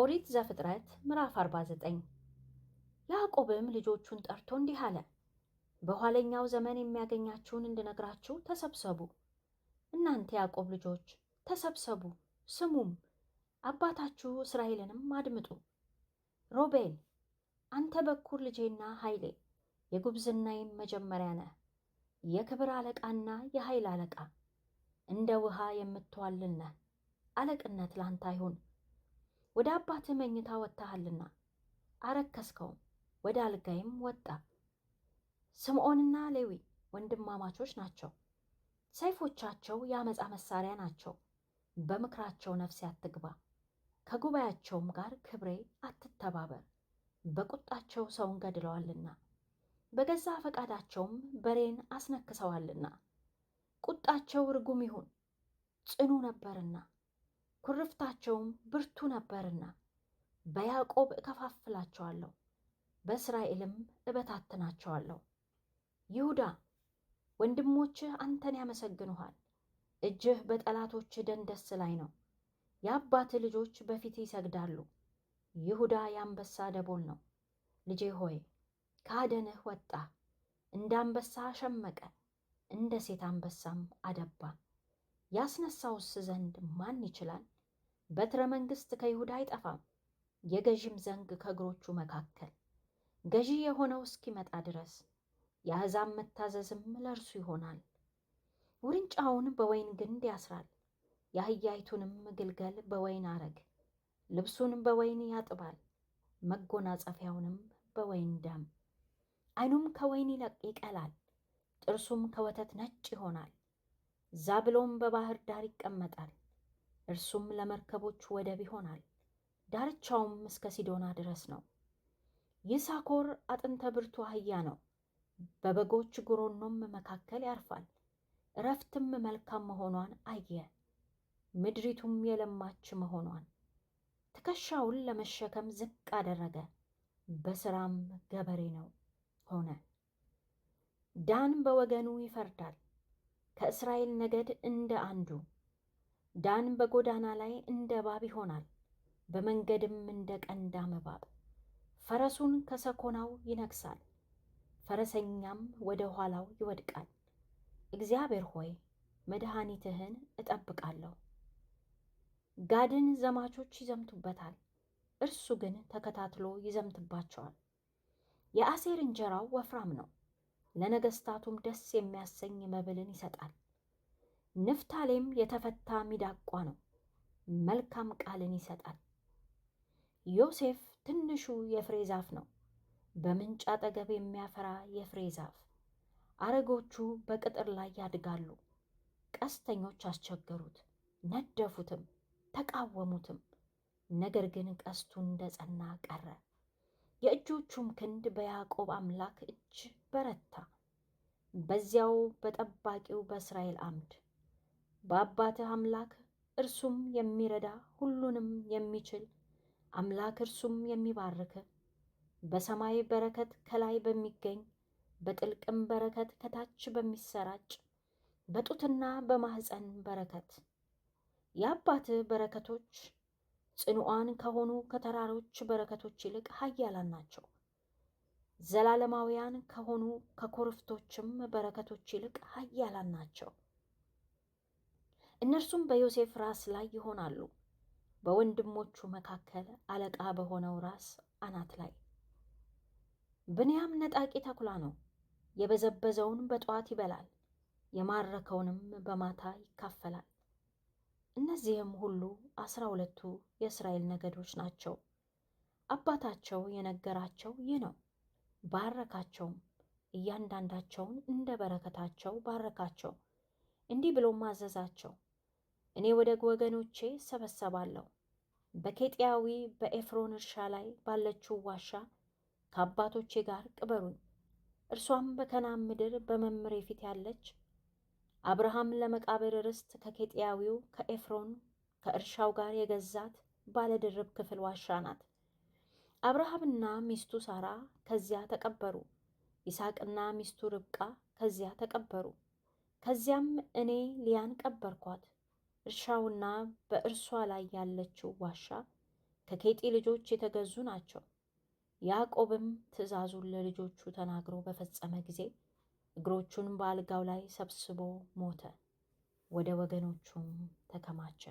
ኦሪት ዘፍጥረት ምዕራፍ 49 ያዕቆብም ልጆቹን ጠርቶ እንዲህ አለ። በኋለኛው ዘመን የሚያገኛችሁን እንድነግራችሁ ተሰብሰቡ። እናንተ ያዕቆብ ልጆች ተሰብሰቡ፣ ስሙም፣ አባታችሁ እስራኤልንም አድምጡ። ሮቤል፣ አንተ በኩር ልጄና ኃይሌ፣ የጉብዝናዬም መጀመሪያ ነህ። የክብር አለቃና የኃይል አለቃ፣ እንደ ውሃ የምትዋልል ነህ። አለቅነት ላንተ አይሁን። ወደ አባትህ መኝታ ወጥተሃልና አረከስከውም፣ ወደ አልጋይም ወጣ። ስምዖንና ሌዊ ወንድማማቾች ናቸው። ሰይፎቻቸው የአመፃ መሳሪያ ናቸው። በምክራቸው ነፍሴ አትግባ፣ ከጉባኤያቸውም ጋር ክብሬ አትተባበር። በቁጣቸው ሰውን ገድለዋልና በገዛ ፈቃዳቸውም በሬን አስነክሰዋልና። ቁጣቸው ርጉም ይሁን፣ ጽኑ ነበርና ኩርፍታቸውም ብርቱ ነበርና። በያዕቆብ እከፋፍላቸዋለሁ፣ በእስራኤልም እበታትናቸዋለሁ። ይሁዳ፣ ወንድሞችህ አንተን ያመሰግኑሃል። እጅህ በጠላቶችህ ደንደስ ላይ ነው። የአባትህ ልጆች በፊት ይሰግዳሉ። ይሁዳ የአንበሳ ደቦል ነው። ልጄ ሆይ ከአደንህ ወጣ፣ እንደ አንበሳ ሸመቀ፣ እንደ ሴት አንበሳም አደባ። ያስነሳውስ ዘንድ ማን ይችላል? በትረ መንግሥት ከይሁዳ አይጠፋም፣ የገዥም ዘንግ ከእግሮቹ መካከል። ገዢ የሆነው እስኪመጣ ድረስ የአሕዛብ መታዘዝም ለእርሱ ይሆናል። ውርንጫውን በወይን ግንድ ያስራል፣ የአህያይቱንም ግልገል በወይን አረግ። ልብሱን በወይን ያጥባል፣ መጎናጸፊያውንም በወይን ደም። ዓይኑም ከወይን ይቀላል፣ ጥርሱም ከወተት ነጭ ይሆናል። ዛብሎም በባህር ዳር ይቀመጣል፣ እርሱም ለመርከቦች ወደብ ይሆናል። ዳርቻውም እስከ ሲዶና ድረስ ነው። ይሳኮር አጥንተ ብርቱ አህያ ነው፣ በበጎች ጉሮኖም መካከል ያርፋል። እረፍትም መልካም መሆኗን አየ፣ ምድሪቱም የለማች መሆኗን። ትከሻውን ለመሸከም ዝቅ አደረገ፣ በሥራም ገበሬ ነው ሆነ። ዳን በወገኑ ይፈርዳል፣ ከእስራኤል ነገድ እንደ አንዱ። ዳን በጎዳና ላይ እንደ እባብ ይሆናል፣ በመንገድም እንደ ቀንዳም እባብ። ፈረሱን ከሰኮናው ይነክሳል፣ ፈረሰኛም ወደ ኋላው ይወድቃል። እግዚአብሔር ሆይ መድኃኒትህን እጠብቃለሁ። ጋድን ዘማቾች ይዘምቱበታል፣ እርሱ ግን ተከታትሎ ይዘምትባቸዋል። የአሴር እንጀራው ወፍራም ነው፣ ለነገሥታቱም ደስ የሚያሰኝ መብልን ይሰጣል። ንፍታሌም የተፈታ ሚዳቋ ነው፣ መልካም ቃልን ይሰጣል። ዮሴፍ ትንሹ የፍሬ ዛፍ ነው፣ በምንጭ አጠገብ የሚያፈራ የፍሬ ዛፍ። አረጎቹ በቅጥር ላይ ያድጋሉ። ቀስተኞች አስቸገሩት፣ ነደፉትም፣ ተቃወሙትም። ነገር ግን ቀስቱ እንደ ጸና ቀረ፣ የእጆቹም ክንድ በያዕቆብ አምላክ እጅ በረታ። በዚያው በጠባቂው በእስራኤል አምድ በአባትህ አምላክ እርሱም የሚረዳ ሁሉንም የሚችል አምላክ እርሱም የሚባርክ በሰማይ በረከት ከላይ በሚገኝ በጥልቅም በረከት ከታች በሚሰራጭ በጡትና በማኅፀን በረከት። የአባትህ በረከቶች ጽኑዓን ከሆኑ ከተራሮች በረከቶች ይልቅ ኃያላን ናቸው። ዘላለማውያን ከሆኑ ከኮረፍቶችም በረከቶች ይልቅ ኃያላን ናቸው። እነርሱም በዮሴፍ ራስ ላይ ይሆናሉ፣ በወንድሞቹ መካከል አለቃ በሆነው ራስ አናት ላይ። ብንያም ነጣቂ ተኩላ ነው፣ የበዘበዘውን በጠዋት ይበላል፣ የማረከውንም በማታ ይካፈላል። እነዚህም ሁሉ 12ቱ የእስራኤል ነገዶች ናቸው። አባታቸው የነገራቸው ይህ ነው። ባረካቸውም፣ እያንዳንዳቸውን እንደ በረከታቸው ባረካቸው። እንዲህ ብሎም አዘዛቸው፣ እኔ ወደ ወገኖቼ ሰበሰባለሁ። በኬጢያዊ በኤፍሮን እርሻ ላይ ባለችው ዋሻ ከአባቶቼ ጋር ቅበሩኝ። እርሷም በከናን ምድር በመምሬ ፊት ያለች አብርሃም ለመቃብር ርስት ከኬጢያዊው ከኤፍሮን ከእርሻው ጋር የገዛት ባለድርብ ክፍል ዋሻ ናት። አብርሃምና ሚስቱ ሳራ ከዚያ ተቀበሩ። ይስሐቅና ሚስቱ ርብቃ ከዚያ ተቀበሩ። ከዚያም እኔ ሊያን ቀበርኳት። እርሻውና በእርሷ ላይ ያለችው ዋሻ ከኬጢ ልጆች የተገዙ ናቸው። ያዕቆብም ትእዛዙን ለልጆቹ ተናግሮ በፈጸመ ጊዜ እግሮቹን በአልጋው ላይ ሰብስቦ ሞተ፣ ወደ ወገኖቹም ተከማቸ።